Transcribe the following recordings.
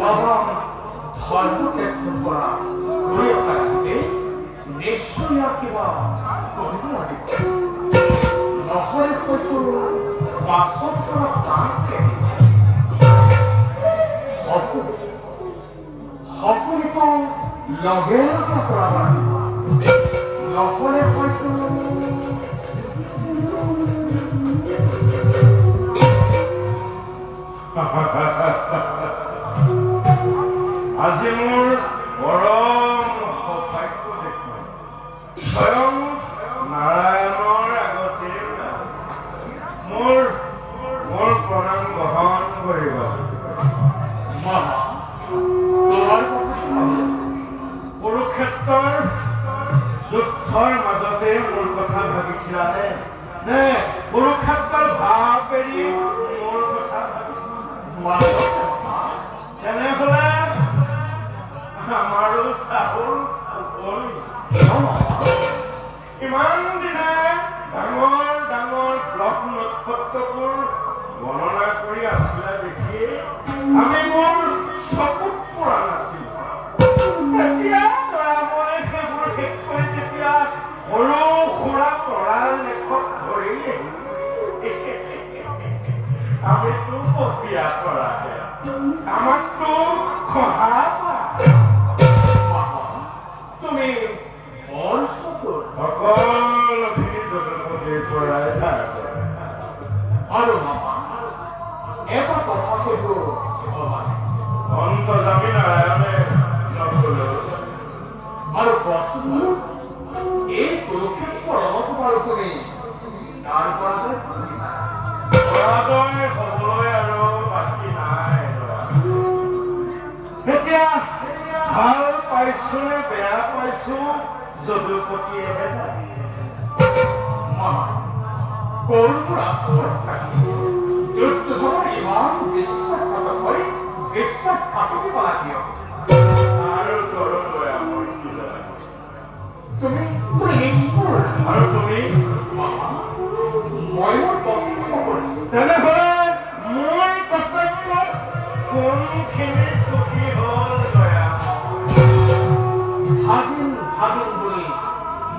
বাবা ধৰ্মক্ষেত্ৰ পৰা ঘূৰি অহা ৰাস্তাতে নিশ্চয় কিবা কৰিব লাগিব নহ'লে হয়তো পাছত পৰা তাকে সকলোকে লগে লগে কৰাব লাগিব নহ'লে হয়তো আজি মোৰ পৰম সৌভাগ্য দেখুৱাই স্বয়ং নাৰায়ণৰ আগতে মোৰ প্ৰণাম গ্ৰহণ কৰিব কুৰুক্ষেত্ৰৰ যুদ্ধৰ মাজতে মোৰ কথা ভাবিছিলানে নে কুৰুক্ষেত্ৰৰ ভাৱ এৰি মোৰ কথা ভাবিছিলা তেনেহ'লে আমাৰো চাউল ইমান দিনে ডাঙৰ ডাঙৰ গ্ৰহ নক্ষত্ৰবোৰ গণনা কৰি আছিলে দেখি আমি মোৰ চকুত পৰা নাছিল এতিয়া মই সেইবোৰ শেষ কৰি তেতিয়া সৰু সুৰা তৰাৰ লেখত ধৰিলে আমিতো প্ৰক্ৰিয়া কৰাহে আমাকতো সহায় তুমি সকলোখিনি জগতপতিৰ পৰাই আৰু এটা কথা সেইটো অন্তৰ্যামী নাৰায়ণে নকলো আৰু কোৱাচোন এই কুৰুক্ষেত্ৰ ৰণত বাৰু তুমি তাৰ পৰাজয় পৰাজয় হ'বলৈ আৰু বাকী নাই এতিয়া ভাল পাইছো নে বেয়া পাইছো যদুপতিয়েহে জানে কৰোৰ আশ্ৰয় থাকি দুৰ্যোধনৰ ইমান বিশ্বাসঘাতক হৈ বিশ্বাসঘাতক পালা কিয় আৰু তৰলৈ আমাৰ কি জানে তুমি নিষ্ঠুৰ আৰু তুমি মই মোৰ কৰ্তব্য কৰিছো তেনেহ'লে মোৰ কৰ্তব্য কোনখিনি ক্ষতি হ'ল দয়া ভাগিন ভাগিন বুলি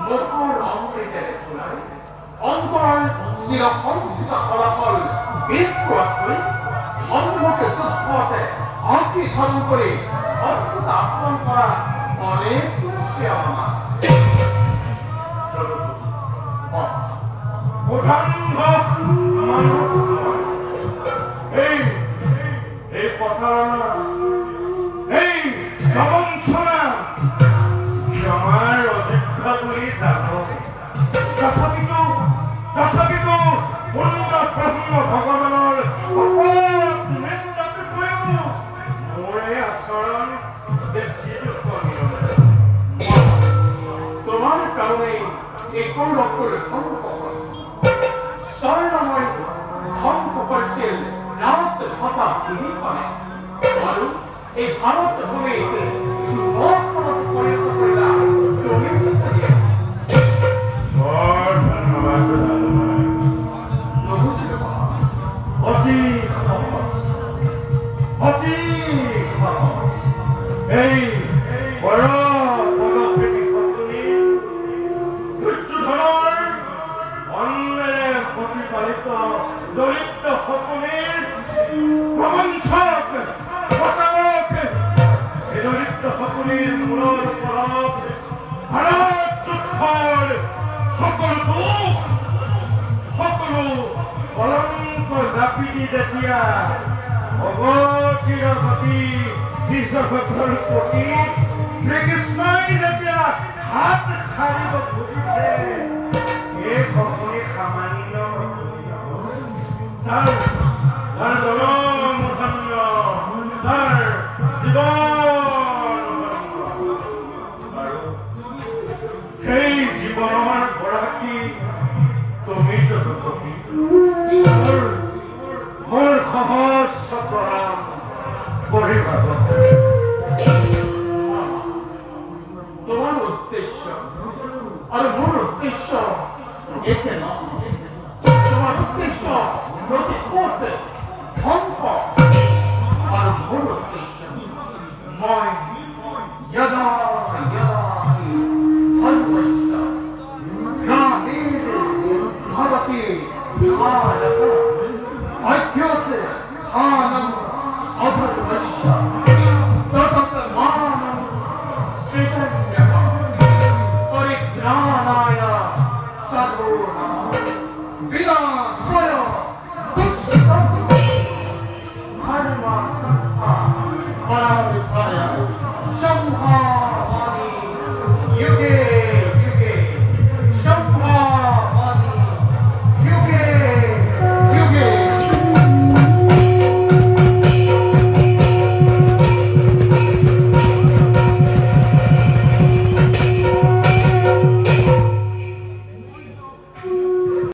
মুখৰ অমৃতেৰে ফুলাই অন্তৰৰ চিৰসঞ্চিত ফলাফল বিষ কৰাতকৈ সন্মুখে যুদ্ধতে অতি ধন কৰি অদ্ভুত আচৰণ কৰা অনেক শ্যামা এই পথাৰৰ এই নবঞ্চনা ক্ষমাৰ অযোগ্য বুলি জানো তথাপিতো পূৰ্ণ ব্ৰহ্ম ভগৱানৰ মোৰে আচৰণ বেছি তোমাৰ কাৰণে একো নকৰি ধ্বংস হ'ল স্বৰ্ণময় ধ্বংস কৰিছিল ৰাজ ভটা তিনিখনে আৰু এই ভাৰত ভূমিত সুবৰ্ণত পৰিণত কৰিলা তুমি অতি সহজ এই বড় পদক্ষেপী শক্তি দুৰ্যোধনৰ অন্নেৰে প্ৰতিপালিত দৰিদ্ৰ সকলেৰ প্ৰবঞ্চক প্ৰতাৰক এই দৰিদ্ৰ সকলেৰ মূলৰ ওপৰত ভাৰত যুদ্ধৰ সকলো দুখ সকলো কলংক জাপি দি যেতিয়া অগতিৰ গতি জগতৰ প্ৰতি শ্ৰীকৃষ্ণই যেতিয়া হাত সাৰিব খুজিছে এই সকলে সামান্য তাৰ জনম ধন্য তাৰ জীৱন আৰু সেই জীৱনৰ গৰাকী তুমি যদুপতি মোৰ সহজ প্ৰণাম পৰিভাষা